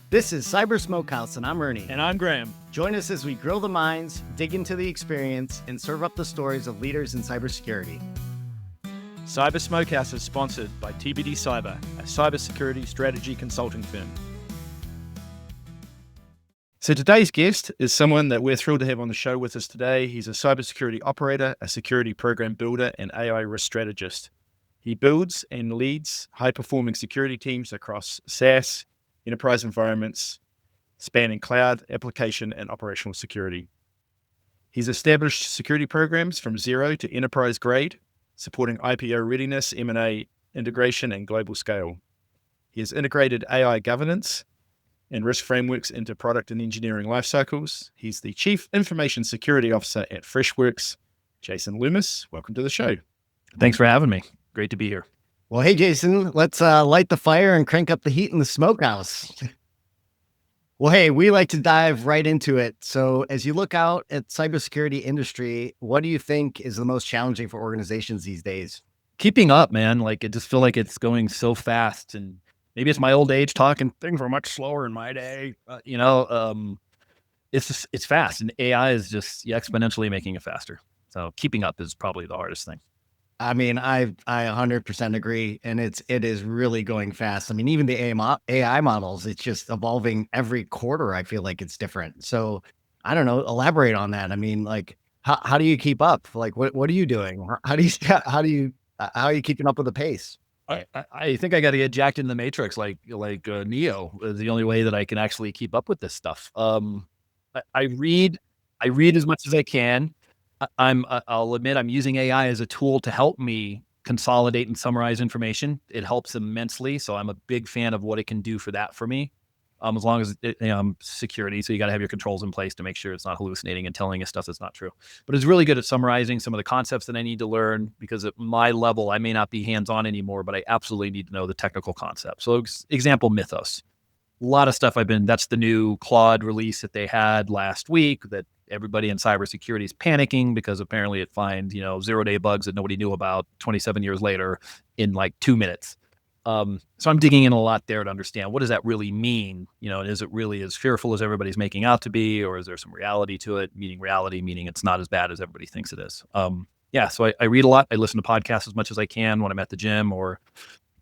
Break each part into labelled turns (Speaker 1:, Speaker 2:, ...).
Speaker 1: This is Cyber Smokehouse, and I'm Ernie.
Speaker 2: And I'm Graeme.
Speaker 1: Join us as we grill the minds, dig into the experience, and serve up the stories of leaders in cybersecurity.
Speaker 2: Cyber Smokehouse is sponsored by TBD Cyber, a cybersecurity strategy consulting firm. So today's guest is someone that we're thrilled to have on the show with us today. He's a cybersecurity operator, a security program builder, and AI risk strategist. He builds and leads high-performing security teams across SaaS, enterprise environments, spanning cloud, application, and operational security. He's established security programs from zero to enterprise grade, supporting IPO readiness, M&A integration, and global scale. He has integrated AI governance and risk frameworks into product and engineering lifecycles. He's the Chief Information Security Officer at Freshworks. Jason Loomis, welcome to the show.
Speaker 3: Thanks for having me. Great to be here.
Speaker 1: Well, hey, Jason, let's light the fire and crank up the heat in the smokehouse. Well, hey, we like to dive right into it. So as you look out at cybersecurity industry, what do you think is the most challenging for organizations these days?
Speaker 3: Keeping up, man. Like, I just feel like it's going so fast, and maybe it's my old age talking. Things were much slower in my day. It's fast, and AI is just exponentially making it faster. So keeping up is probably the hardest thing.
Speaker 1: I mean, I 100% agree, and it is really going fast. I mean, even the AI models, it's just evolving every quarter. I feel like it's different. So I don't know, elaborate on that. I mean, like, how do you keep up? Like, what are you doing? How are you keeping up with the pace?
Speaker 3: I think I got to get jacked in the Matrix, like Neo is the only way that I can actually keep up with this stuff. I read as much as I can. I'll admit I'm using AI as a tool to help me consolidate and summarize information. It helps immensely. So I'm a big fan of what it can do for that for me. As long as security. So you got to have your controls in place to make sure it's not hallucinating and telling us stuff that's not true. But it's really good at summarizing some of the concepts that I need to learn, because at my level, I may not be hands-on anymore, but I absolutely need to know the technical concepts. So example, Mythos. A lot of stuff that's the new Claude release that they had last week that everybody in cybersecurity is panicking because apparently it finds, 0-day bugs that nobody knew about 27 years later in like 2 minutes. So I'm digging in a lot there to understand, what does that really mean? And is it really as fearful as everybody's making out to be, or is there some reality to it? Meaning it's not as bad as everybody thinks it is. So I read a lot. I listen to podcasts as much as I can when I'm at the gym or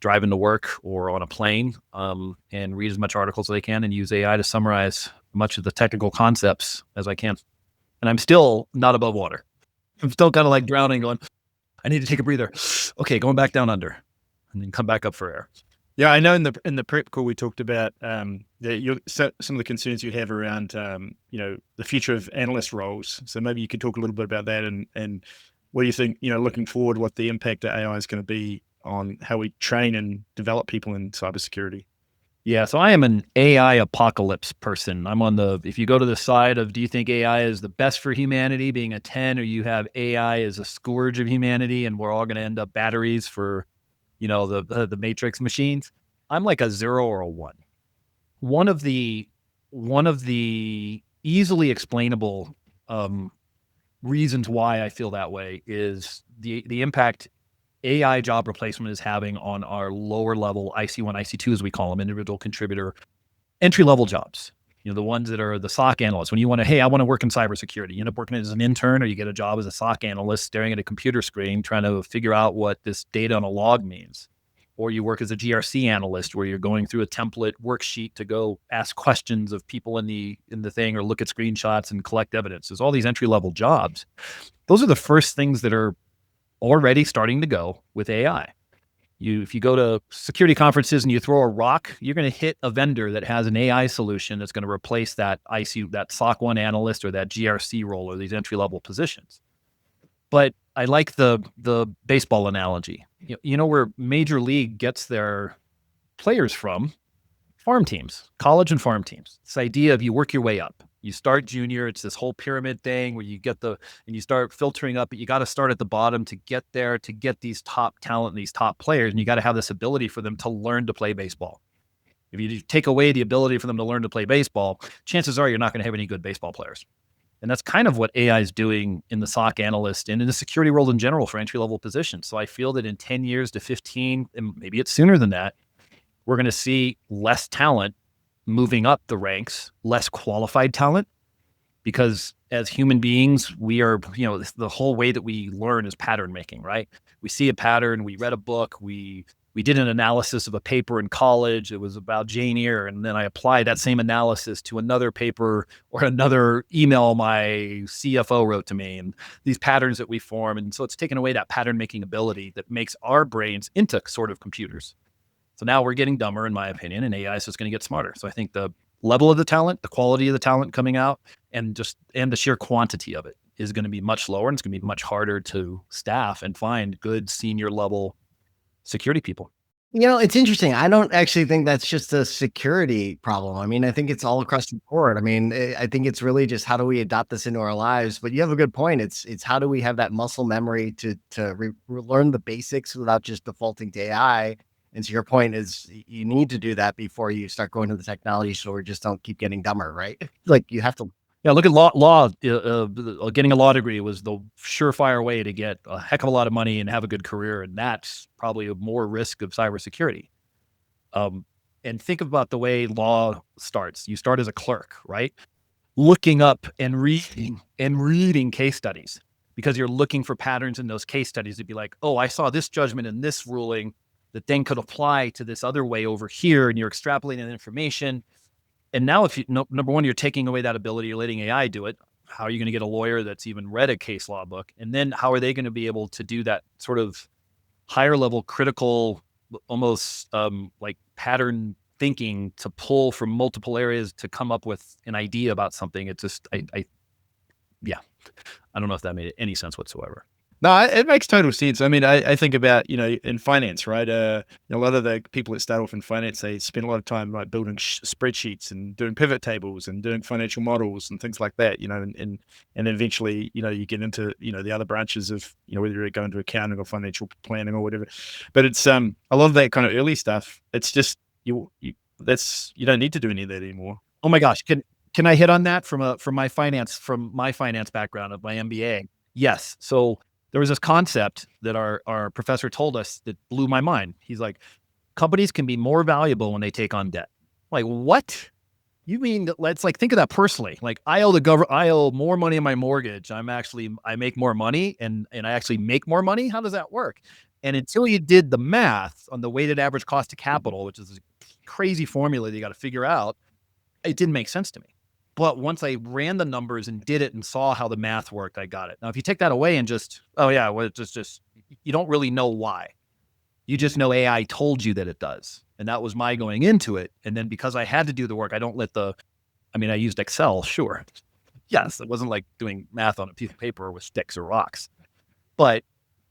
Speaker 3: driving to work or on a plane, and read as much articles as I can and use AI to summarize much of the technical concepts as I can. And I'm still not above water. I'm still kind of like drowning, going, I need to take a breather. Okay, going back down under, and then come back up for air.
Speaker 2: Yeah, I know in the prep call we talked about some of the concerns you have around the future of analyst roles. So maybe you could talk a little bit about that and what do you think, looking forward, what the impact of AI is going to be on how we train and develop people in cybersecurity.
Speaker 3: Yeah, so I am an AI apocalypse person. I'm on if you go to the side of, do you think AI is the best for humanity, being a 10, or you have AI as a scourge of humanity and we're all going to end up batteries for, the Matrix machines? I'm like a 0 or a 1. One of the easily explainable reasons why I feel that way is the impact AI job replacement is having on our lower level IC1, IC2, as we call them, individual contributor, entry-level jobs. The ones that are the SOC analysts. When you want to, I want to work in cybersecurity, you end up working as an intern, or you get a job as a SOC analyst staring at a computer screen, trying to figure out what this data on a log means. Or you work as a GRC analyst, where you're going through a template worksheet to go ask questions of people in the thing, or look at screenshots and collect evidence. There's all these entry-level jobs. Those are the first things that are already starting to go with AI. If you go to security conferences and you throw a rock, you're going to hit a vendor that has an AI solution that's going to replace that SOC 1 analyst or that GRC role, or these entry-level positions. But I like the baseball analogy. Where Major League gets their players from? Farm teams, college and farm teams. This idea of you work your way up. You start junior, it's this whole pyramid thing where you you start filtering up, but you got to start at the bottom to get there, to get these top talent, these top players, and you got to have this ability for them to learn to play baseball. If you take away the ability for them to learn to play baseball, chances are you're not going to have any good baseball players. And that's kind of what AI is doing in the SOC analyst and in the security world in general for entry-level positions. So I feel that in 10 years to 15, and maybe it's sooner than that, we're going to see less talent moving up the ranks less qualified talent, because as human beings, we are, the whole way that we learn is pattern making, right? We see a pattern, we read a book, we did an analysis of a paper in college. It was about Jane Eyre. And then I applied that same analysis to another paper or another email my CFO wrote to me, and these patterns that we form. And so it's taken away that pattern making ability that makes our brains into sort of computers. So now we're getting dumber, in my opinion, and AI is just going to get smarter. So I think the level of the talent, the quality of the talent coming out, and the sheer quantity of it is going to be much lower, and it's going to be much harder to staff and find good senior level security people.
Speaker 1: It's interesting. I don't actually think that's just a security problem. I mean, I think it's all across the board. I mean, I think it's really just how do we adopt this into our lives? But you have a good point. It's how do we have that muscle memory to learn the basics without just defaulting to AI? And so your point is you need to do that before you start going to the technology, so we just don't keep getting dumber, right? Like you have to.
Speaker 3: Yeah, look at law. Getting a law degree was the surefire way to get a heck of a lot of money and have a good career, and that's probably more risk of cybersecurity. And think about the way law starts. You start as a clerk, right? Looking up and reading case studies, because you're looking for patterns in those case studies to be like, oh, I saw this judgment in this ruling that then could apply to this other way over here, and you're extrapolating that information. And now if number one, you're taking away that ability, you're letting AI do it. How are you going to get a lawyer that's even read a case law book? And then how are they going to be able to do that sort of higher level critical, almost like pattern thinking to pull from multiple areas to come up with an idea about something? It's just, I don't know if that made any sense whatsoever.
Speaker 2: No, it makes total sense. I mean, I think about, in finance, right? A lot of the people that start off in finance, they spend a lot of time like building spreadsheets and doing pivot tables and doing financial models and things like that, and eventually, you get into, the other branches of, whether you're going to accounting or financial planning or whatever. But it's a lot of that kind of early stuff. It's just, you don't need to do any of that anymore.
Speaker 3: Oh my gosh. Can I hit on that from my finance background of my MBA? Yes. So there was this concept that our professor told us that blew my mind. He's like, companies can be more valuable when they take on debt. I'm like, what? You mean, let's like think of that personally. Like I owe more money on my mortgage. I make more money and I actually make more money. How does that work? And until you did the math on the weighted average cost of capital, which is a crazy formula that you got to figure out, it didn't make sense to me. But once I ran the numbers and did it and saw how the math worked, I got it. Now, if you take that away and just, you don't really know why. You just know AI told you that it does. And that was my going into it. And then because I had to do the work, I used Excel, sure. Yes, it wasn't like doing math on a piece of paper with sticks or rocks. But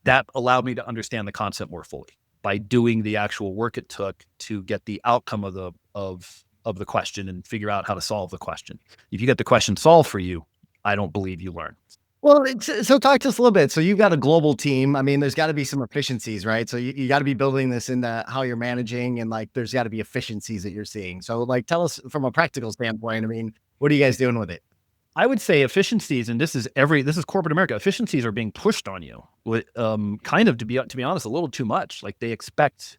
Speaker 3: that allowed me to understand the concept more fully by doing the actual work it took to get the outcome of the question and figure out how to solve the question. If you get the question solved for you, I don't believe you learn.
Speaker 1: Well, so talk to us a little bit. So you've got a global team. I mean, there's got to be some efficiencies, right? So you got to be building this into how you're managing, and like, there's got to be efficiencies that you're seeing. So like, tell us from a practical standpoint, I mean, what are you guys doing with it?
Speaker 3: I would say efficiencies, and this is corporate America. Efficiencies are being pushed on you with, kind of, to be honest, a little too much. Like they expect,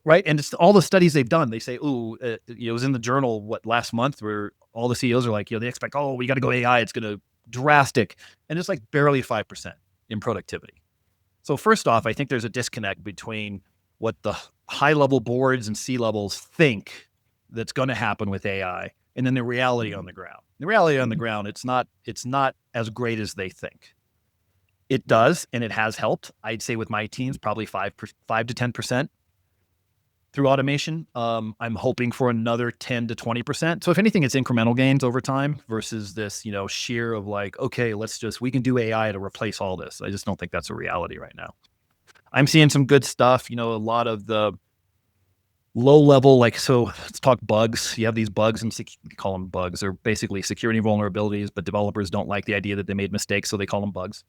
Speaker 3: right? And it's all the studies they've done. They say, it was in the journal last month where all the CEOs are like, they expect, we got to go AI. It's going to drastic, and it's like barely 5% in productivity. So first off, I think there's a disconnect between what the high level boards and C-levels think that's going to happen with AI, and then the reality on the ground. The reality on the ground, it's not as great as they think. It does, and it has helped. I'd say with my teams, probably 5 to 10% through automation. I'm hoping for another 10 to 20%. So if anything, it's incremental gains over time versus this, sheer of like, okay, we can do AI to replace all this. I just don't think that's a reality right now. I'm seeing some good stuff, a lot of the low level, so let's talk bugs. You have these bugs, and you call them bugs. They're basically security vulnerabilities, but developers don't like the idea that they made mistakes, so they call them bugs.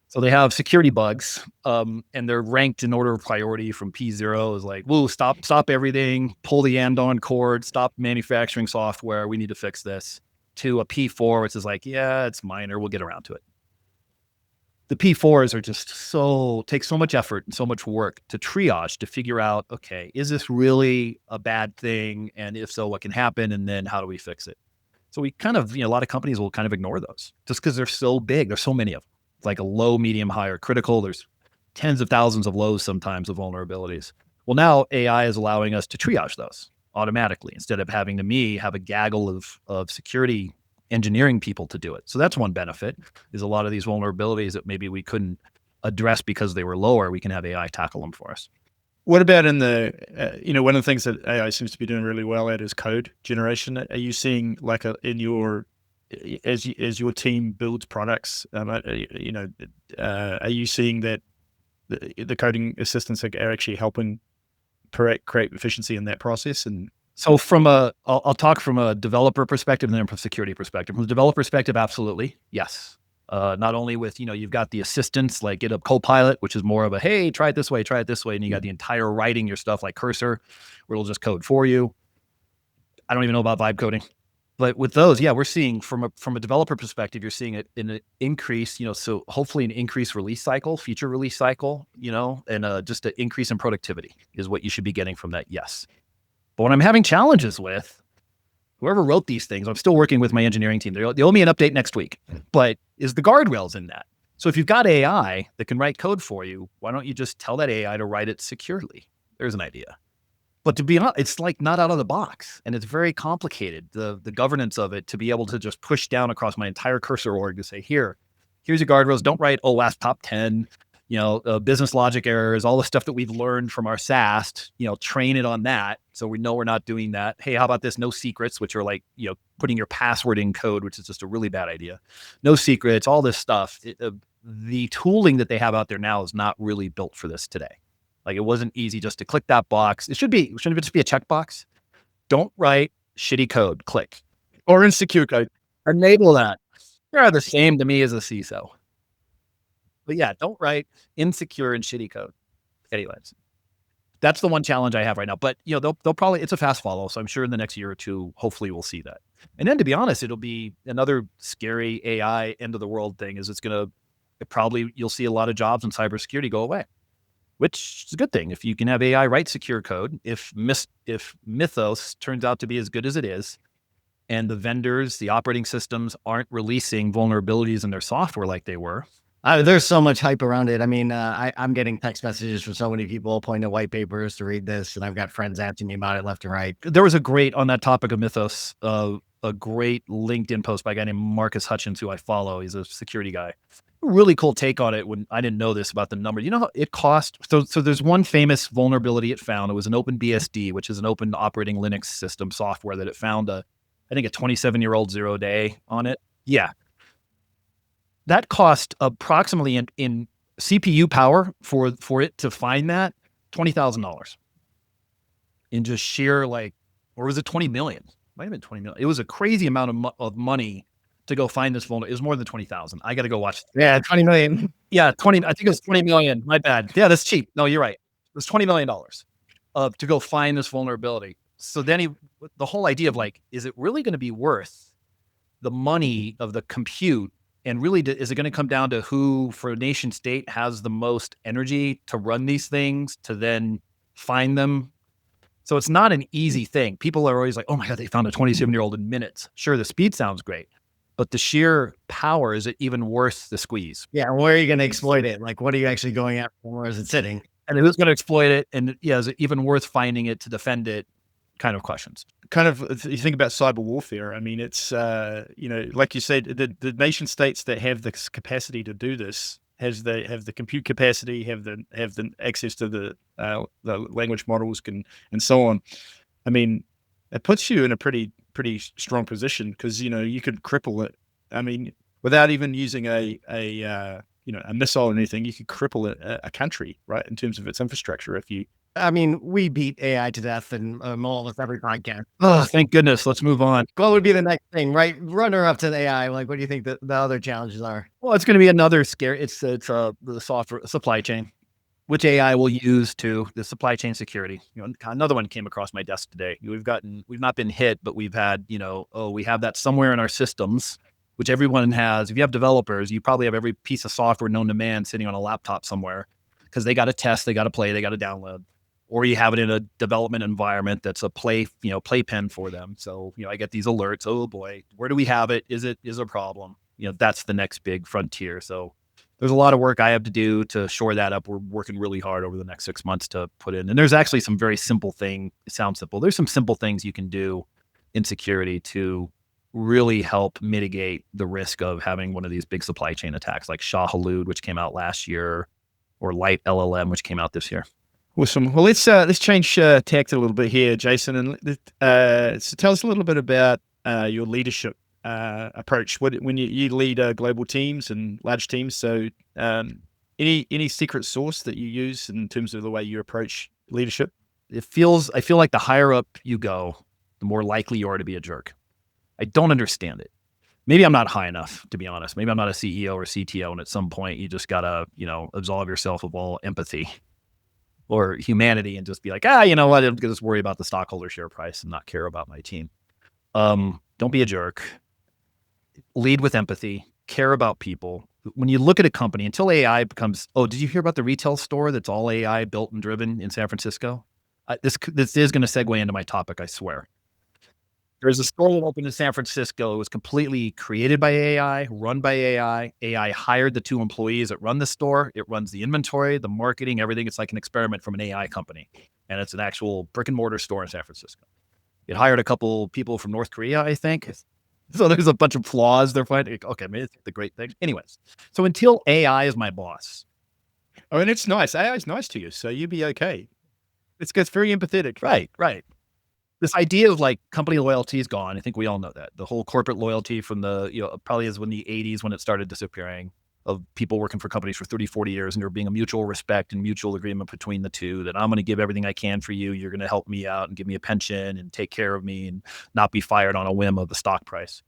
Speaker 3: So they have security bugs, and they're ranked in order of priority from P0 is like, woo, stop everything, pull the and-on cord, stop manufacturing software, we need to fix this, to a P4, which is like, yeah, it's minor, we'll get around to it. the P4s are just take so much effort and so much work to triage, to figure out, okay, is this really a bad thing? And if so, what can happen? And then how do we fix it? So we kind of, a lot of companies will kind of ignore those just because they're so big. There's so many of them. It's like a low, medium, high, or critical. There's tens of thousands of lows sometimes of vulnerabilities. Well, now AI is allowing us to triage those automatically instead of having to have a gaggle of security engineering people to do it. So that's one benefit, is a lot of these vulnerabilities that maybe we couldn't address because they were lower, we can have AI tackle them for us.
Speaker 2: What about in the, one of the things that AI seems to be doing really well at is code generation. Are you seeing in your, as your team builds products, are you seeing that the coding assistants are actually helping create efficiency in that process? And
Speaker 3: so I'll talk from a developer perspective and then from a security perspective. From the developer perspective, absolutely, yes. Not only with, you've got the assistants like GitHub Copilot, which is more of a, hey, try it this way. And you got the entire writing your stuff like Cursor, where it'll just code for you. I don't even know about vibe coding. But with those, yeah, we're seeing from a developer perspective, you're seeing it in an increase, so hopefully an increased release cycle, feature release cycle, and just an increase in productivity is what you should be getting from that, yes. But what I'm having challenges with, whoever wrote these things, I'm still working with my engineering team. They owe me an update next week, but is the guardrails in that. So if you've got AI that can write code for you, why don't you just tell that AI to write it securely? There's an idea. But to be honest, it's like not out of the box, and it's very complicated, the governance of it, to be able to just push down across my entire Cursor org to say, here's your guardrails. Don't write OWASP top 10, business logic errors, all the stuff that we've learned from our SAST, train it on that. So we know we're not doing that. Hey, how about this? No secrets, which are like, putting your password in code, which is just a really bad idea. No secrets, all this stuff. The tooling that they have out there now is not really built for this today. Like, it wasn't easy just to click that box. Shouldn't it just be a checkbox? Don't write shitty code, click.
Speaker 2: Or insecure code.
Speaker 3: Enable that. They're the same to me as a CISO. But yeah, don't write insecure and shitty code. Anyways, that's the one challenge I have right now. But they'll probably, it's a fast follow. So I'm sure in the next year or two, hopefully we'll see that. And then, to be honest, it'll be another scary AI end of the world thing. Is you'll see a lot of jobs in cybersecurity go away, which is a good thing. If you can have AI write secure code, if Mythos turns out to be as good as it is, and the vendors, the operating systems aren't releasing vulnerabilities in their software like they were.
Speaker 1: There's so much hype around it. I mean, I'm getting text messages from so many people pointing to white papers to read this, and I've got friends asking me about it left and right.
Speaker 3: There was on that topic of Mythos, a great LinkedIn post by a guy named Marcus Hutchins, who I follow. He's a security guy. Really cool take on it. When I didn't know this about the number, how it cost. So there's one famous vulnerability it found. It was an OpenBSD, which is an open operating Linux system software that it found I think a 27-year-old 0-day on it. Yeah. That cost approximately in CPU power for it to find that $20,000 in just sheer or was it 20 million? Might have been 20 million. It was a crazy amount of money to go find this vulnerability. It was more than 20,000. I got to go watch.
Speaker 1: Yeah, 20 million.
Speaker 3: Yeah, 20. I think it was 20 million. My bad. Yeah, that's cheap. No, you're right. It was $20 million to go find this vulnerability. So then the whole idea of is it really going to be worth the money of the compute? And really, is it going to come down to who, for a nation state, has the most energy to run these things, to then find them? So it's not an easy thing. People are always like, oh my God, they found a 27-year-old in minutes. Sure, the speed sounds great, but the sheer power, is it even worth the squeeze?
Speaker 1: Yeah, where are you going to exploit it? What are you actually going after? Where is it sitting?
Speaker 3: And who's going to exploit it? And yeah, is it even worth finding it to defend it? Kind of questions.
Speaker 2: Kind of, you think about cyber warfare. I mean, it's, like you said, the nation states that have the capacity to do this have the compute capacity, have the access to the language models and so on. I mean, it puts you in a pretty strong position, because, you could cripple it. I mean, without even using a missile or anything, you could cripple a country, right, in terms of its infrastructure.
Speaker 1: We beat AI to death in almost every podcast.
Speaker 3: Oh, thank goodness. Let's move on.
Speaker 1: What would be the next thing, right? Runner up to the AI. What do you think the other challenges are?
Speaker 3: Well, it's going to be another scare. It's the software supply chain, which AI will use to the supply chain security. Another one came across my desk today. We've not been hit, but we've had, we have that somewhere in our systems, which everyone has. If you have developers, you probably have every piece of software known to man sitting on a laptop somewhere because they got to test, they got to play, they got to download. Or you have it in a development environment that's a playpen for them. So, I get these alerts. Oh boy, where do we have it? Is it a problem? That's the next big frontier. So there's a lot of work I have to do to shore that up. We're working really hard over the next 6 months to put in. And there's actually some very simple thing. It sounds simple. There's some simple things you can do in security to really help mitigate the risk of having one of these big supply chain attacks like Shah Halud, which came out last year, or Light LLM, which came out this year.
Speaker 2: Awesome. Well, let's change tact a little bit here, Jason, and so tell us a little bit about your leadership approach. When you lead global teams and large teams, so any secret sauce that you use in terms of the way you approach leadership?
Speaker 3: I feel like the higher up you go, the more likely you are to be a jerk. I don't understand it. Maybe I'm not high enough, to be honest. Maybe I'm not a CEO or CTO, and at some point you just gotta, absolve yourself of all empathy or humanity and just be like, you know what? I'll just worry about the stockholder share price and not care about my team. Don't be a jerk. Lead with empathy. Care about people. When you look at a company, until AI becomes, did you hear about the retail store that's all AI built and driven in San Francisco? This is going to segue into my topic, I swear. There's a store that opened in San Francisco. It was completely created by AI, run by AI. AI hired the 2 employees that run the store. It runs the inventory, the marketing, everything. It's like an experiment from an AI company. And it's an actual brick and mortar store in San Francisco. It hired a couple people from North Korea, I think. So there's a bunch of flaws they're finding. Okay, maybe it's the great thing. Anyways, so until AI is my boss.
Speaker 2: Oh, and it's nice. AI is nice to you, so you'd be okay. It's very empathetic.
Speaker 3: Right. This idea of like company loyalty is gone. I think we all know that. The whole corporate loyalty from probably is when the 80s when it started disappearing, of people working for companies for 30, 40 years, and there being a mutual respect and mutual agreement between the two that I'm going to give everything I can for you. You're going to help me out and give me a pension and take care of me and not be fired on a whim of the stock price.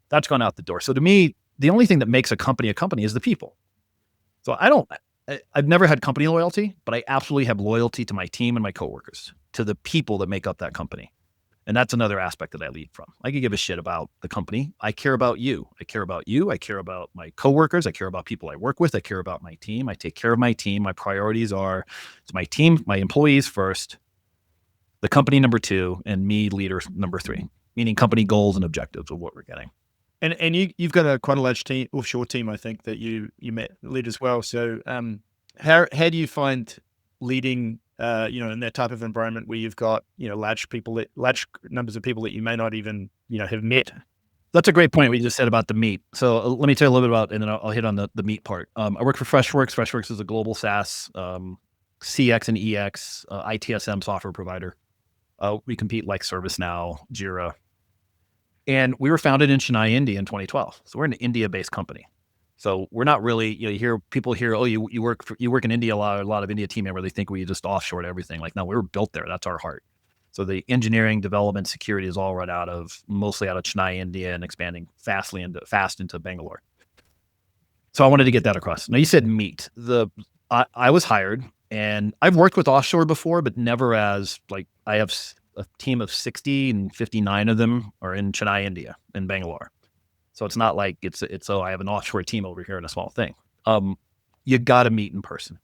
Speaker 3: That's gone out the door. So to me, the only thing that makes a company is the people. So I've never had company loyalty, but I absolutely have loyalty to my team and my coworkers, to the people that make up that company. And that's another aspect that I lead from. I can give a shit about the company. I care about you. I care about you. I care about my coworkers. I care about people I work with. I care about my team. I take care of my team. My priorities are my team, my employees first, the company number 2, and me, leader number 3, meaning company goals and objectives of what we're getting.
Speaker 2: And you've got quite a large team, offshore team, I think, that you lead as well. So how do you find leading in that type of environment where you've got, large numbers of people that you may not even, have met?
Speaker 3: That's a great point. We just said about the meat. So let me tell you a little bit about, and then I'll hit on the meat part. I work for Freshworks. Freshworks is a global SaaS, CX and EX, ITSM software provider. We compete like ServiceNow, Jira. And we were founded in Chennai, India in 2012. So we're an India-based company. So we're not really, people hear, you work in India, a lot of India team members, they think we just offshored everything. Like, no, we were built there. That's our heart. So the engineering, development, security is all run mostly out of Chennai, India, and expanding fast into Bangalore. So I wanted to get that across. Now you said meat. I was hired, and I've worked with offshore before, but never as I have a team of 60 and 59 of them are in Chennai, India, in Bangalore. So it's not like it's I have an offshore team over here in a small thing. You got to meet in person.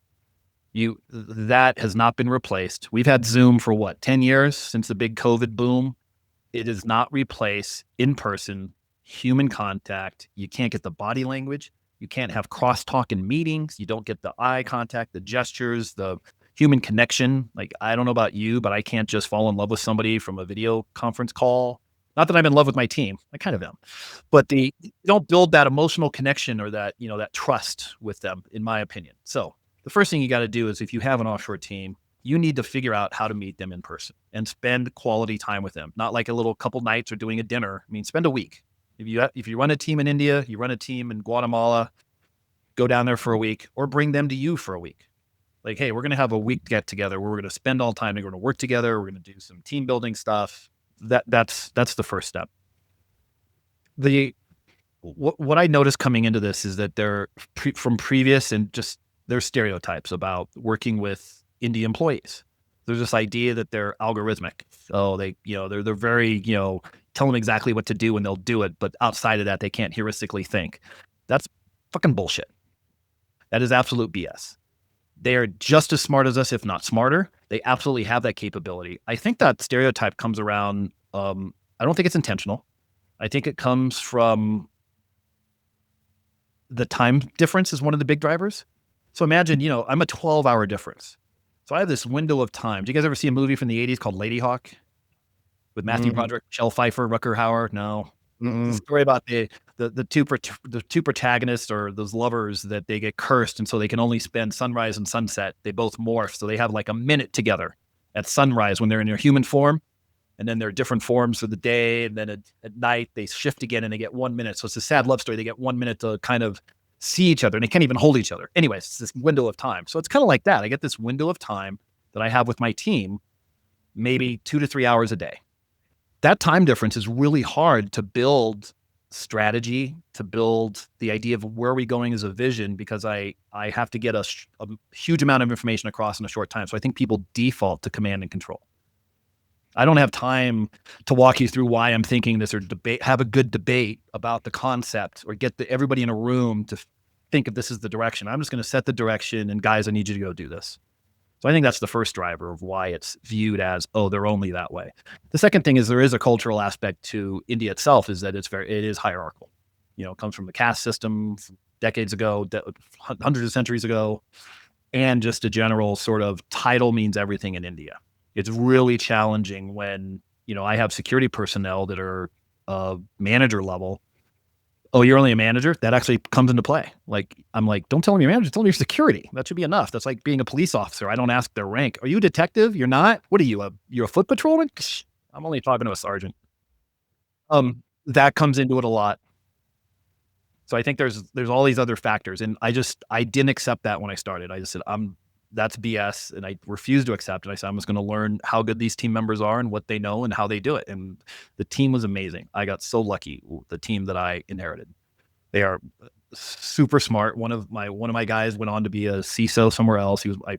Speaker 3: That has not been replaced. We've had Zoom for 10 years since the big COVID boom. It does not replace in-person human contact. You can't get the body language. You can't have crosstalk in meetings. You don't get the eye contact, the gestures, the human connection. Like, I don't know about you, but I can't just fall in love with somebody from a video conference call. Not that I'm in love with my team. I kind of am. But you don't build that emotional connection or that, that trust with them, in my opinion. So the first thing you got to do is, if you have an offshore team, you need to figure out how to meet them in person and spend quality time with them. Not like a little couple nights or doing a dinner. I mean, spend a week. If you run a team in India, you run a team in Guatemala, go down there for a week, or bring them to you for a week. Like, hey, we're going to have a week get together where we're going to spend all time. We're going to work together. We're going to do some team building stuff. That's the first step. What I noticed coming into this is that from previous and just their stereotypes about working with indie employees. There's this idea that they're algorithmic. Oh, they're very, tell them exactly what to do and they'll do it. But outside of that, they can't heuristically think. That's fucking bullshit. That is absolute BS. They are just as smart as us, if not smarter. They absolutely have that capability. I think that stereotype comes around. I don't think it's intentional. I think it comes from the time difference is one of the big drivers. So imagine, I'm a 12-hour difference. So I have this window of time. Do you guys ever see a movie from the 80s called Lady Hawk with Matthew Broderick, Michelle Pfeiffer, Rutger Hauer? No. It's a story about the two protagonists or those lovers that they get cursed, and so they can only spend sunrise and sunset. They both morph, so they have like a minute together at sunrise when they're in their human form, and then they're different forms for the day, and then at night they shift again and they get 1 minute. So it's a sad love story. They get 1 minute to kind of see each other, and they can't even hold each other. Anyways, it's this window of time. So it's kind of like that. I get this window of time that I have with my team, maybe 2 to 3 hours a day. That time difference is really hard to build strategy, to build the idea of where are we going as a vision, because I have to get a huge amount of information across in a short time. So I think people default to command and control. I don't have time to walk you through why I'm thinking this or have a good debate about the concept or get everybody in a room to think if this is the direction. I'm just going to set the direction and guys, I need you to go do this. So I think that's the first driver of why it's viewed as, oh, they're only that way. The second thing is there is a cultural aspect to India itself, is that it is hierarchical. It comes from the caste system decades ago, hundreds of centuries ago, and just a general sort of title means everything in India. It's really challenging when, I have security personnel that are manager level. Oh, you're only a manager? That actually comes into play. I'm like, don't tell them you're manager, tell them you're security. That should be enough. That's like being a police officer. I don't ask their rank. Are you a detective? You're not? What are you, you're a foot patrolman? I'm only talking to a sergeant. That comes into it a lot. So I think there's all these other factors. And I didn't accept that when I started. I just said, that's BS. And I refused to accept it. I said, I'm just going to learn how good these team members are and what they know and how they do it. And the team was amazing. I got so lucky, the team that I inherited. They are super smart. One of my guys went on to be a CISO somewhere else. I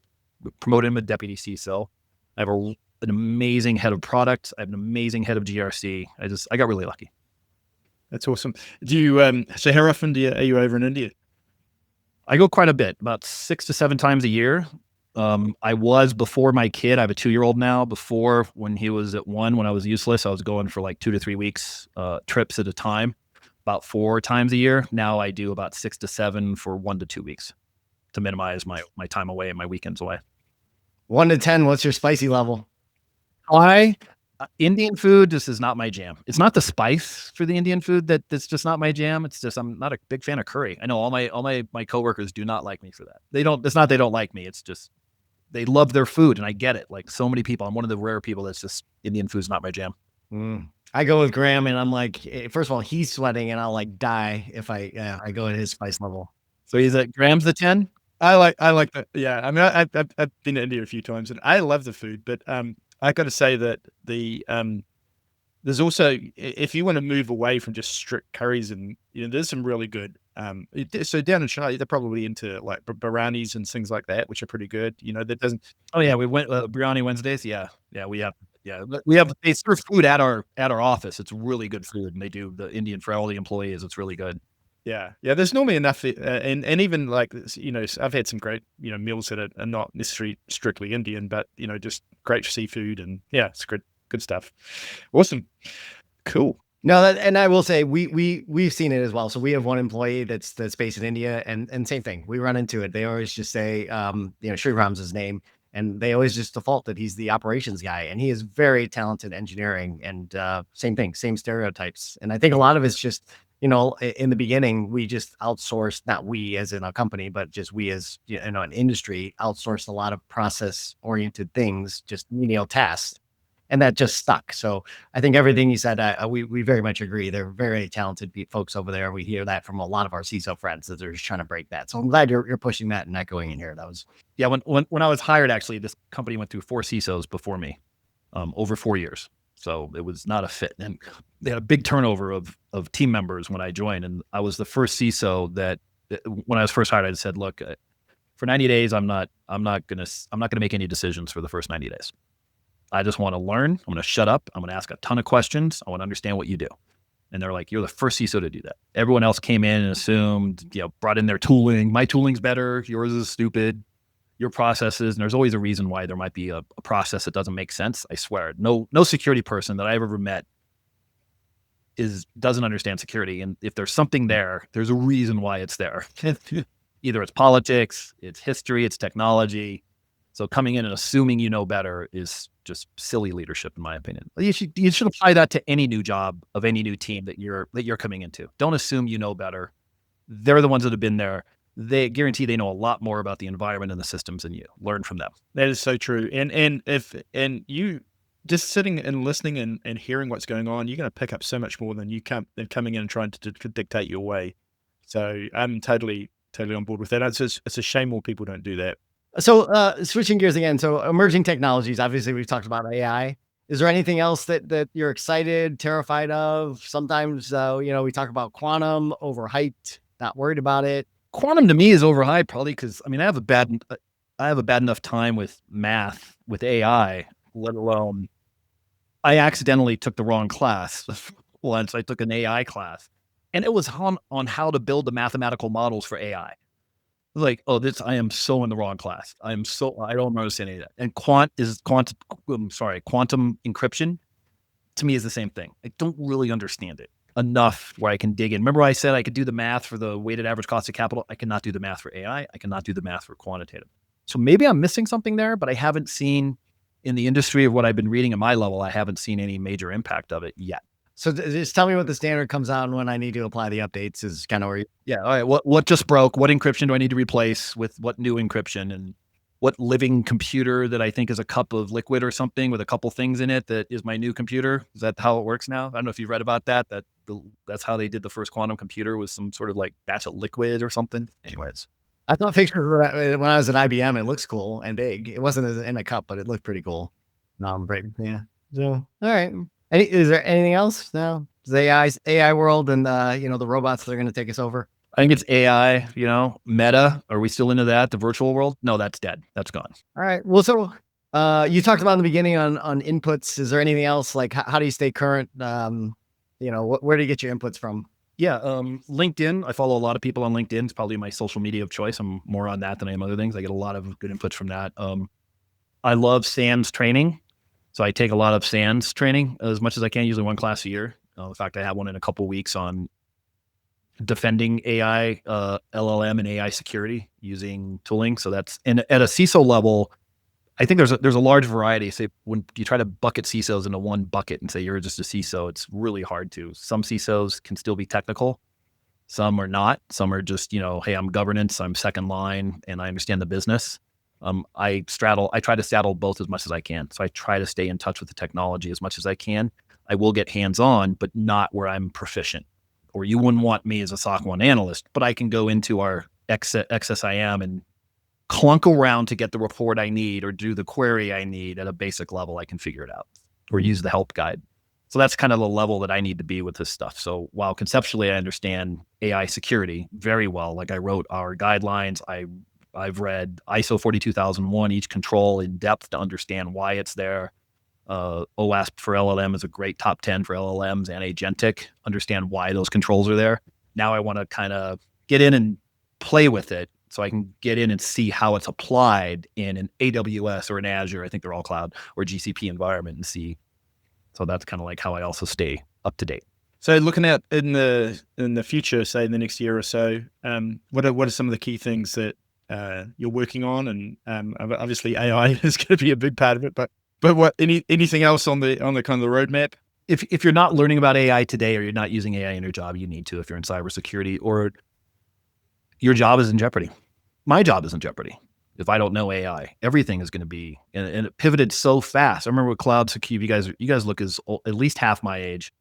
Speaker 3: promoted him a deputy CISO. I have an amazing head of product. I have an amazing head of GRC. I got really lucky.
Speaker 2: That's awesome. Do you, so how often are you over in India?
Speaker 3: I go quite a bit, about 6 to 7 times a year. I was before my kid. I have a 2-year-old now. Before, when he was at 1, when I was useless, I was going for like 2 to 3 weeks trips at a time, about 4 times a year. Now I do about 6 to 7 for 1 to 2 weeks to minimize my time away and my weekends away.
Speaker 1: 1 to 10, what's your spicy level?
Speaker 3: Indian food just is not my jam. It's not the spice for the Indian food that's just not my jam. It's just I'm not a big fan of curry. I know all my coworkers do not like me for that. It's not they don't like me. It's just they love their food, and I get it. Like so many people, I'm one of the rare people that's just Indian food's not my jam.
Speaker 1: I go with Graeme, and I'm like, first of all, he's sweating, and I'll like die if I go at his spice level.
Speaker 3: So he's at Graeme's the 10.
Speaker 2: I like that. Yeah, I mean, I've been to India a few times, and I love the food, but I got to say that there's also, if you want to move away from just strict curries, and there's some really good. So down in China, they're probably into like biryanis and things like that, which are pretty good. That doesn't.
Speaker 3: Oh yeah, we went biryani Wednesdays. Yeah, we have. Yeah, they serve food at our office. It's really good food, and they do the Indian for all the employees. It's really good.
Speaker 2: Yeah. There's normally enough, and even like I've had some great meals that are not necessarily strictly Indian, but just great seafood, and yeah, it's good stuff. Awesome, cool.
Speaker 1: No, and I will say we've seen it as well. So we have one employee that's based in India, and same thing. We run into it. They always just say, Sriram's his name, and they always just default that he's the operations guy, and he is very talented engineering, and same thing, same stereotypes. And I think a lot of it's just, in the beginning, we just outsourced, not we as in a company, but just we as, an industry outsourced a lot of process oriented things, just menial tasks. And that just stuck. So I think everything you said, we very much agree. They're very talented folks over there. We hear that from a lot of our CISO friends that they're just trying to break that. So I'm glad you're pushing that and not going in here. That was,
Speaker 3: yeah. When I was hired, actually, this company went through 4 CISOs before me, over 4 years. So it was not a fit, and they had a big turnover of team members when I joined. And I was the first CISO that when I was first hired, I said, look, for 90 days, I'm not going to make any decisions for the first 90 days. I just want to learn. I'm going to shut up. I'm going to ask a ton of questions. I want to understand what you do. And they're like, you're the first CISO to do that. Everyone else came in and assumed, brought in their tooling. My tooling's better. Yours is stupid. Your processes. And there's always a reason why there might be a process that doesn't make sense. I swear. No security person that I've ever met doesn't understand security. And if there's something there, there's a reason why it's there. Either it's politics, it's history, it's technology. So coming in and assuming you know better is just silly leadership, in my opinion. You should apply that to any new job of any new team that you're coming into. Don't assume you know better. They're the ones that have been there. They guarantee they know a lot more about the environment and the systems than you. Learn from them.
Speaker 2: That is so true. And you just sitting and listening and hearing what's going on, you're going to pick up so much more than coming in and trying to dictate your way. So I'm totally on board with that. It's a shame more people don't do that.
Speaker 1: So switching gears again. So emerging technologies, obviously we've talked about AI. Is there anything else that you're excited, terrified of? Sometimes, we talk about quantum, overhyped, not worried about it.
Speaker 3: Quantum to me is overhyped, probably because I have a bad enough time with math, with AI, let alone I accidentally took the wrong class once. I took an AI class, and it was on how to build the mathematical models for AI. Like, I am so in the wrong class. I don't understand any of that. And quantum encryption to me is the same thing. I don't really understand it enough where I can dig in. Remember I said I could do the math for the weighted average cost of capital? I cannot do the math for AI. I cannot do the math for quantitative. So maybe I'm missing something there, but I haven't seen in the industry of what I've been reading at my level, I haven't seen any major impact of it yet.
Speaker 1: So just tell me what the standard comes out and when I need to apply the updates is kind of where
Speaker 3: yeah. All right. What just broke? What encryption do I need to replace with what new encryption? And what living computer that I think is a cup of liquid or something with a couple things in it that is my new computer? Is that how it works now? I don't know if you've read about that. That's how they did the first quantum computer, was some sort of like batch of liquid or something. Anyways.
Speaker 1: I thought pictures when I was at IBM, it looks cool and big. It wasn't in a cup, but it looked pretty cool. Yeah. So, all right. Is there anything else? No, the AI world and the robots that are going to take us over.
Speaker 3: I think it's AI, Meta. Are we still into that? The virtual world? No, that's dead. That's gone.
Speaker 1: All right. Well, so you talked about in the beginning on inputs. Is there anything else? Like how do you stay current? Where do you get your inputs from?
Speaker 3: Yeah. LinkedIn. I follow a lot of people on LinkedIn. It's probably my social media of choice. I'm more on that than I am other things. I get a lot of good inputs from that. I love SANS training. So I take a lot of SANS training as much as I can, usually one class a year. In fact, I have one in a couple of weeks on defending AI, LLM and AI security using tooling. So that's at a CISO level. I think there's a large variety. Say when you try to bucket CISOs into one bucket and say you're just a CISO, it's really hard to. Some CISOs can still be technical. Some are not. Some are just, hey, I'm governance, I'm second line, and I understand the business. I try to straddle both as much as I can. So I try to stay in touch with the technology as much as I can. I will get hands-on, but not where I'm proficient. Or you wouldn't want me as a SOC 1 analyst, but I can go into our XSIM and clunk around to get the report I need or do the query I need at a basic level. I can figure it out or use the help guide. So that's kind of the level that I need to be with this stuff. So while conceptually I understand AI security very well, like I wrote our guidelines, I've read ISO 42001, each control in depth to understand why it's there. OWASP for LLM is a great top 10 for LLMs and agentic. Understand why those controls are there. Now I want to kind of get in and play with it so I can get in and see how it's applied in an AWS or an Azure. I think they're all cloud or GCP environment and see. So that's kind of like how I also stay up to date.
Speaker 2: So looking at in the future, say in the next year or so, what are some of the key things that you're working on? And obviously AI is going to be a big part of it, but what anything else on the kind of the roadmap?
Speaker 3: If you're not learning about AI today or you're not using AI in your job, you need to. If you're in cybersecurity, or your job is in jeopardy. My job is in jeopardy. If I don't know AI, everything is going to be, and it pivoted so fast. I remember with cloud security, you guys look as at least half my age.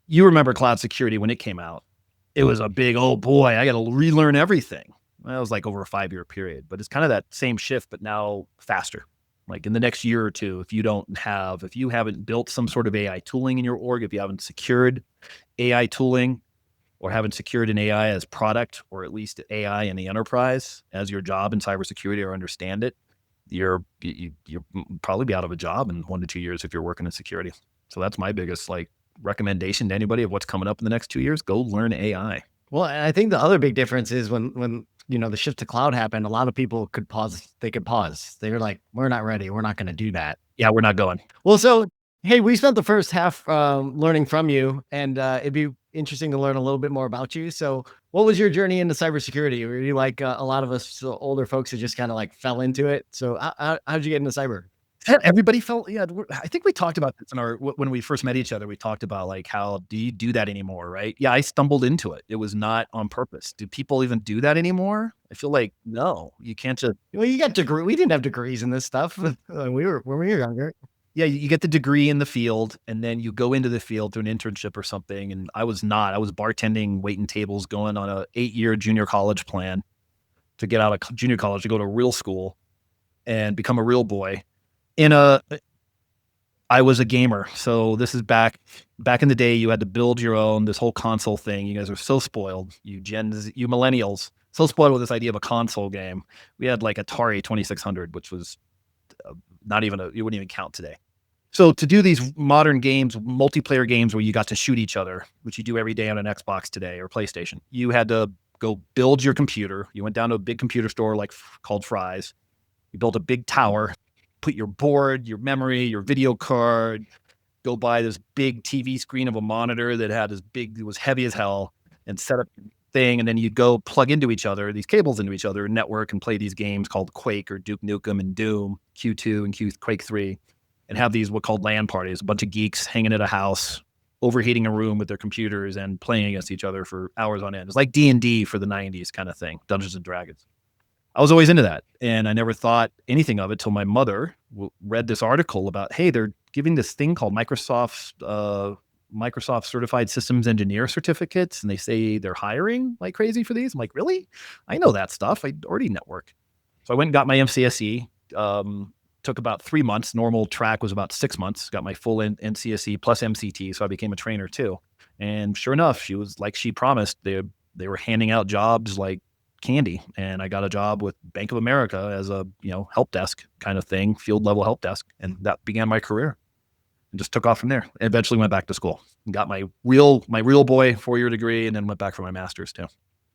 Speaker 3: You remember cloud security when it came out. It was a big, oh boy, I got to relearn everything. Well, it was like over a 5-year period, but it's kind of that same shift, but now faster. Like in the next year or two, if you haven't built some sort of AI tooling in your org, if you haven't secured AI tooling or haven't secured an AI as product, or at least AI in the enterprise as your job in cybersecurity or understand it, you'll probably be out of a job in 1 to 2 years if you're working in security. So that's my biggest recommendation to anybody of what's coming up in the next 2 years. Go learn AI.
Speaker 1: Well, and I think the other big difference is when the shift to cloud happened, a lot of people could pause. They could pause. They were like, "We're not ready. We're not going to do that."
Speaker 3: Yeah, we're not going.
Speaker 1: Well, so hey, we spent the first half learning from you, and it'd be interesting to learn a little bit more about you. So, what was your journey into cybersecurity? Were you like a lot of us older folks who just kind of like fell into it? So, how'd you get into cyber?
Speaker 3: Everybody felt, yeah. I think we talked about this when we first met each other. We talked about like, how do you do that anymore, right? Yeah, I stumbled into it. It was not on purpose. Do people even do that anymore? I feel like no, you can't just.
Speaker 1: Well, you got degree. We didn't have degrees in this stuff when we were younger.
Speaker 3: Yeah, you get the degree in the field, and then you go into the field to an internship or something. And I was bartending, waiting tables, going on a 8-year junior college plan to get out of junior college to go to real school and become a real boy. I was a gamer. So this is back in the day. You had to build your own, this whole console thing. You guys are so spoiled. You millennials, so spoiled with this idea of a console game. We had like Atari 2600, which was it wouldn't even count today. So to do these modern games, multiplayer games where you got to shoot each other, which you do every day on an Xbox today or PlayStation, you had to go build your computer. You went down to a big computer store called Fry's. You built a big tower, put your board, your memory, your video card, go buy this big TV screen of a monitor that had it was heavy as hell, and set up your thing. And then you go plug into each other, these cables into each other, network, and play these games called Quake or Duke Nukem and Doom, Q2 and Quake 3, and have these called LAN parties, a bunch of geeks hanging at a house, overheating a room with their computers and playing against each other for hours on end. It's like D&D for the 90s kind of thing, Dungeons and Dragons. I was always into that, and I never thought anything of it till my mother read this article about, hey, they're giving this thing called Microsoft Certified Systems Engineer certificates, and they say they're hiring like crazy for these. I'm like, really? I know that stuff. I already network. So I went and got my MCSE. Took about 3 months. Normal track was about 6 months. Got my full NCSE plus MCT, so I became a trainer too. And sure enough, she was like she promised. They were handing out jobs like candy, and I got a job with Bank of America as a help desk kind of thing, field level help desk, and that began my career. And just took off from there. And eventually went back to school and got my real boy 4-year degree, and then went back for my master's too.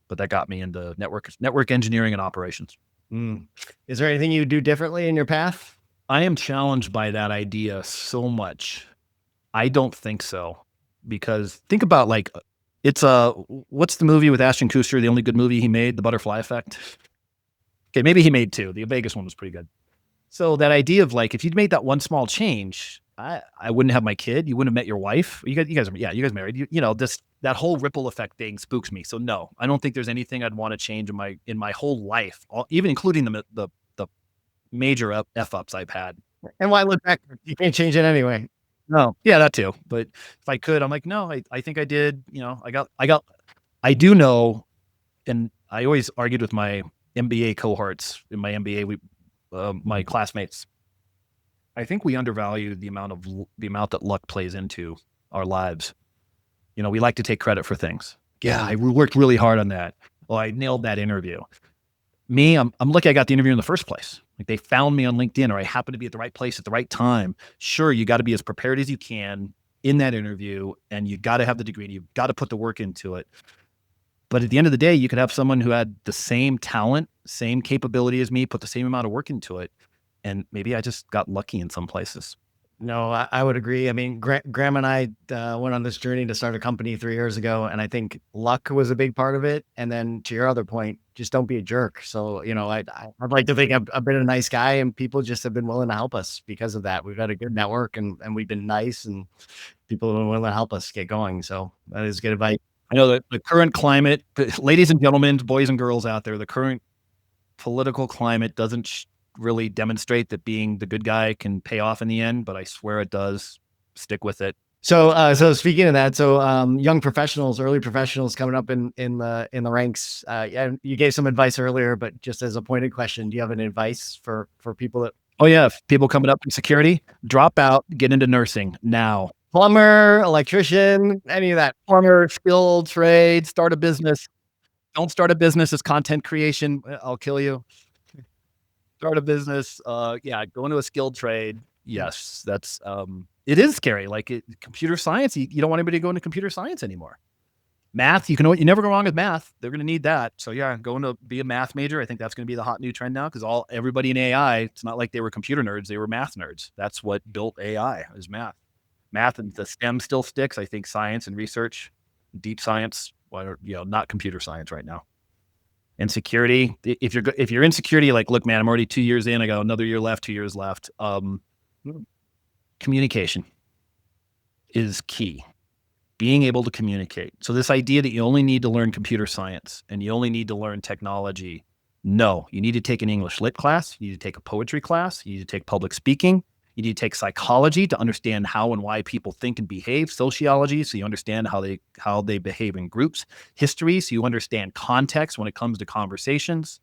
Speaker 3: But that got me into network engineering and operations.
Speaker 1: Is there anything you do differently in your path?
Speaker 3: I am challenged by that idea so much. I don't think so, because think about it's what's the movie with Ashton Kutcher? The only good movie he made, The Butterfly Effect. Okay, maybe he made 2. The Vegas one was pretty good. So that idea of if you'd made that one small change, I wouldn't have my kid. You wouldn't have met your wife. You guys married. That whole ripple effect thing spooks me. So no, I don't think there's anything I'd want to change in my whole life, even including the major F ups I've had.
Speaker 1: And why look back? You can't change it anyway.
Speaker 3: No, yeah, that too. But if I could, I'm like, no, I think I did. I do know, and I always argued with my MBA cohorts in my MBA. My classmates, I think we undervalue the amount that luck plays into our lives. We like to take credit for things. Yeah, I worked really hard on that. Well, I nailed that interview. Me, I'm lucky I got the interview in the first place. They found me on LinkedIn, or I happened to be at the right place at the right time. Sure, you got to be as prepared as you can in that interview, and you got to have the degree, and you've got to put the work into it. But at the end of the day, you could have someone who had the same talent, same capability as me, put the same amount of work into it, and maybe I just got lucky in some places.
Speaker 1: No, I would agree. I mean, Graeme and I went on this journey to start a company 3 years ago, and I think luck was a big part of it. And then to your other point, just don't be a jerk. So, I'd like to think I've been a nice guy, and people just have been willing to help us because of that. We've had a good network, and we've been nice, and people have been willing to help us get going. So that is good advice.
Speaker 3: I know that the current climate, ladies and gentlemen, boys and girls out there, the current political climate doesn't really demonstrate that being the good guy can pay off in the end, but I swear it does. Stick with it.
Speaker 1: So speaking of that, young professionals, early professionals coming up in the ranks. Yeah, you gave some advice earlier, but just as a pointed question, do you have any advice for people that?
Speaker 3: Oh yeah, people coming up in security, drop out, get into nursing now.
Speaker 1: Plumber, electrician, any of that.
Speaker 3: Plumber, skilled trade, start a business. Don't start a business as content creation. I'll kill you. start a business, yeah, go into a skilled trade. Yes, that's it is scary. Like computer science, you don't want anybody to go into computer science anymore. Math, you never go wrong with math. They're going to need that. So yeah, going to be a math major. I think that's going to be the hot new trend now because everybody in AI, it's not like they were computer nerds, they were math nerds. That's what built AI is math. Math and the STEM still sticks. I think science and research, deep science, well, not computer science right now. And security, if you're in security, like, look, man, I'm already 2 years in. I got another year left, 2 years left. Communication is key. Being able to communicate. So this idea that you only need to learn computer science and you only need to learn technology. No, you need to take an English lit class. You need to take a poetry class. You need to take public speaking. You need to take psychology to understand how and why people think and behave. Sociology, so you understand how they behave in groups. History, so you understand context when it comes to conversations.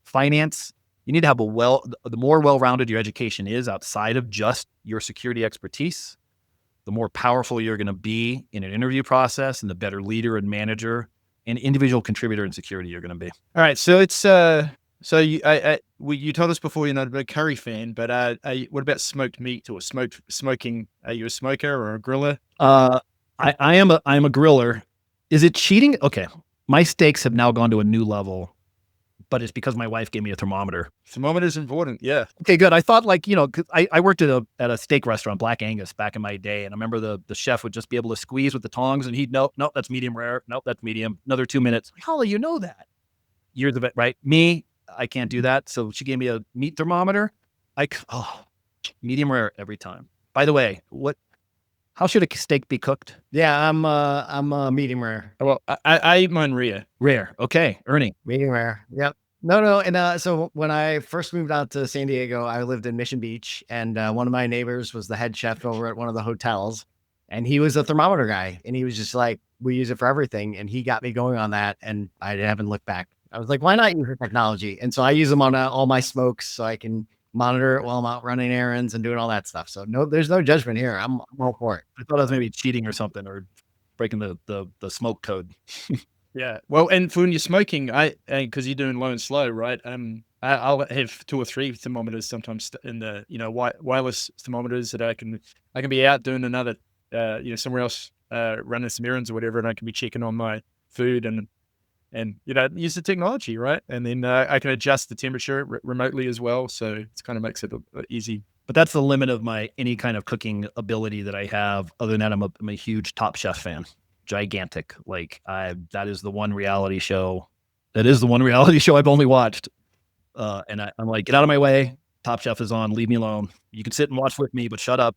Speaker 3: Finance, you need to have the more well-rounded your education is outside of just your security expertise, the more powerful you're going to be in an interview process and the better leader and manager and individual contributor in security you're going to be.
Speaker 2: All right. So it's, so you told us before you're not a big curry fan, but what about smoked meat or smoking? Are you a smoker or a griller?
Speaker 3: I am a griller. Is it cheating? Okay. My steaks have now gone to a new level, but it's because my wife gave me a thermometer.
Speaker 2: Thermometer is important. Yeah.
Speaker 3: Okay, good. I thought, like, 'cause I worked at a steak restaurant, Black Angus, back in my day. And I remember the chef would just be able to squeeze with the tongs and he'd, nope, that's medium rare. Nope, that's medium. Another 2 minutes. How do you know that? Years of it, right? Me, I can't do that. So she gave me a meat thermometer. Medium rare every time. By the way, how should a steak be cooked?
Speaker 1: Yeah, I'm medium rare.
Speaker 2: Well, I eat mine rare.
Speaker 3: Rare. Okay. Ernie.
Speaker 1: Medium rare. Yep. No. And so when I first moved out to San Diego, I lived in Mission Beach, and one of my neighbors was the head chef over at one of the hotels, and he was a thermometer guy, and he was just like, we use it for everything, and he got me going on that, and I haven't looked back. I was like, why not use the technology? And so I use them on all my smokes so I can monitor it while I'm out running errands and doing all that stuff. So no, there's no judgment here. I'm all for it.
Speaker 3: I thought I was maybe cheating or something or breaking the smoke code.
Speaker 2: Yeah. Well, and for when you're smoking, because you're doing low and slow, right? I'll have 2 or 3 thermometers sometimes in the, wireless thermometers that I can be out doing another, somewhere else, running some errands or whatever, and I can be checking on my food and use the technology, right? And then I can adjust the temperature remotely as well. So it kind of makes it easy.
Speaker 3: But that's the limit of my any kind of cooking ability that I have. Other than that, I'm a huge Top Chef fan. Gigantic. Like that is the one reality show. That is the one reality show I've only watched. And I'm like, get out of my way. Top Chef is on. Leave me alone. You can sit and watch with me, but shut up.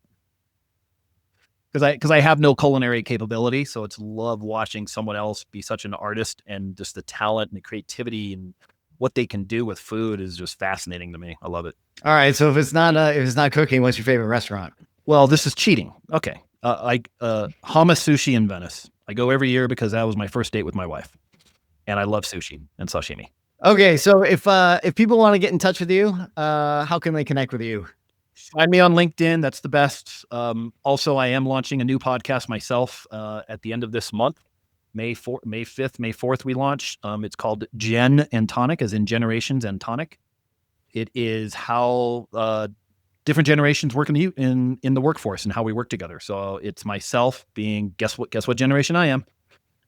Speaker 3: Because I have no culinary capability, so it's love watching someone else be such an artist, and just the talent and the creativity and what they can do with food is just fascinating to me. I love it.
Speaker 1: All right, so if it's not cooking, what's your favorite restaurant?
Speaker 3: Well, this is cheating. Okay, Hama Sushi in Venice. I go every year because that was my first date with my wife, and I love sushi and sashimi.
Speaker 1: Okay, so if people want to get in touch with you, how can they connect with you?
Speaker 3: Find me on LinkedIn. That's the best. Also, I am launching a new podcast myself at the end of this month, May 5th, May 4th. We launch. It's called Gen and Tonic, as in generations and tonic. It is how different generations work in the workforce and how we work together. So it's myself being guess what generation I am,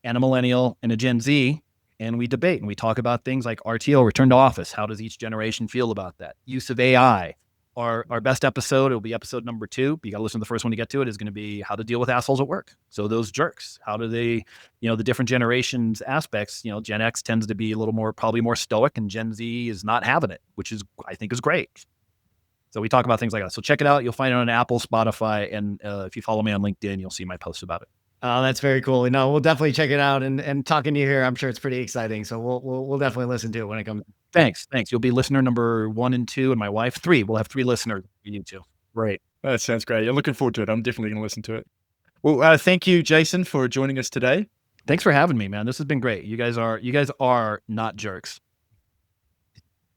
Speaker 3: and a millennial and a Gen Z. And we debate and we talk about things like RTO, return to office. How does each generation feel about that? Use of AI. Our best episode, it'll be episode number 2. You got to listen to the first one to get to it, is going to be how to deal with assholes at work. So those jerks, how do they, the different generations aspects, Gen X tends to be a little more, probably more stoic, and Gen Z is not having it, which I think is great. So we talk about things like that. So check it out. You'll find it on Apple, Spotify, and if you follow me on LinkedIn, you'll see my posts about it.
Speaker 1: Oh, that's very cool. No, we'll definitely check it out. And talking to you here, I'm sure it's pretty exciting. So we'll definitely listen to it when it comes.
Speaker 3: Thanks. You'll be listener number 1 and 2, and my wife 3. We'll have 3 listeners. You too.
Speaker 2: Right. That sounds great. I'm looking forward to it. I'm definitely going to listen to it. Well, thank you, Jason, for joining us today.
Speaker 3: Thanks for having me, man. This has been great. You guys are not jerks.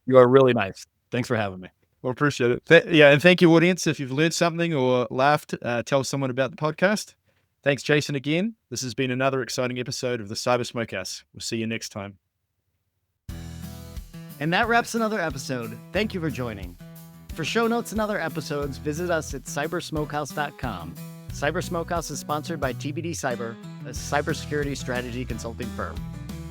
Speaker 3: You are really nice. Thanks for having me.
Speaker 2: Well, appreciate it. And thank you, audience. If you've learned something or laughed, tell someone about the podcast. Thanks, Jason, again. This has been another exciting episode of the Cyber Smokehouse. We'll see you next time.
Speaker 1: And that wraps another episode. Thank you for joining. For show notes and other episodes, visit us at cybersmokehouse.com. Cyber Smokehouse is sponsored by TBD Cyber, a cybersecurity strategy consulting firm.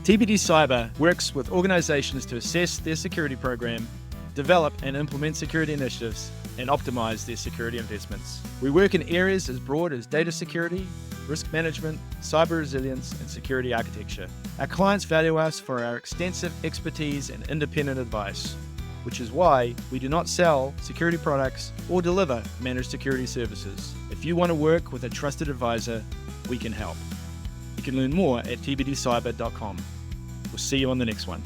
Speaker 2: TBD Cyber works with organizations to assess their security program, develop and implement security initiatives, and optimize their security investments. We work in areas as broad as data security, risk management, cyber resilience, and security architecture. Our clients value us for our extensive expertise and independent advice, which is why we do not sell security products or deliver managed security services. If you want to work with a trusted advisor, we can help. You can learn more at tbdcyber.com. We'll see you on the next one.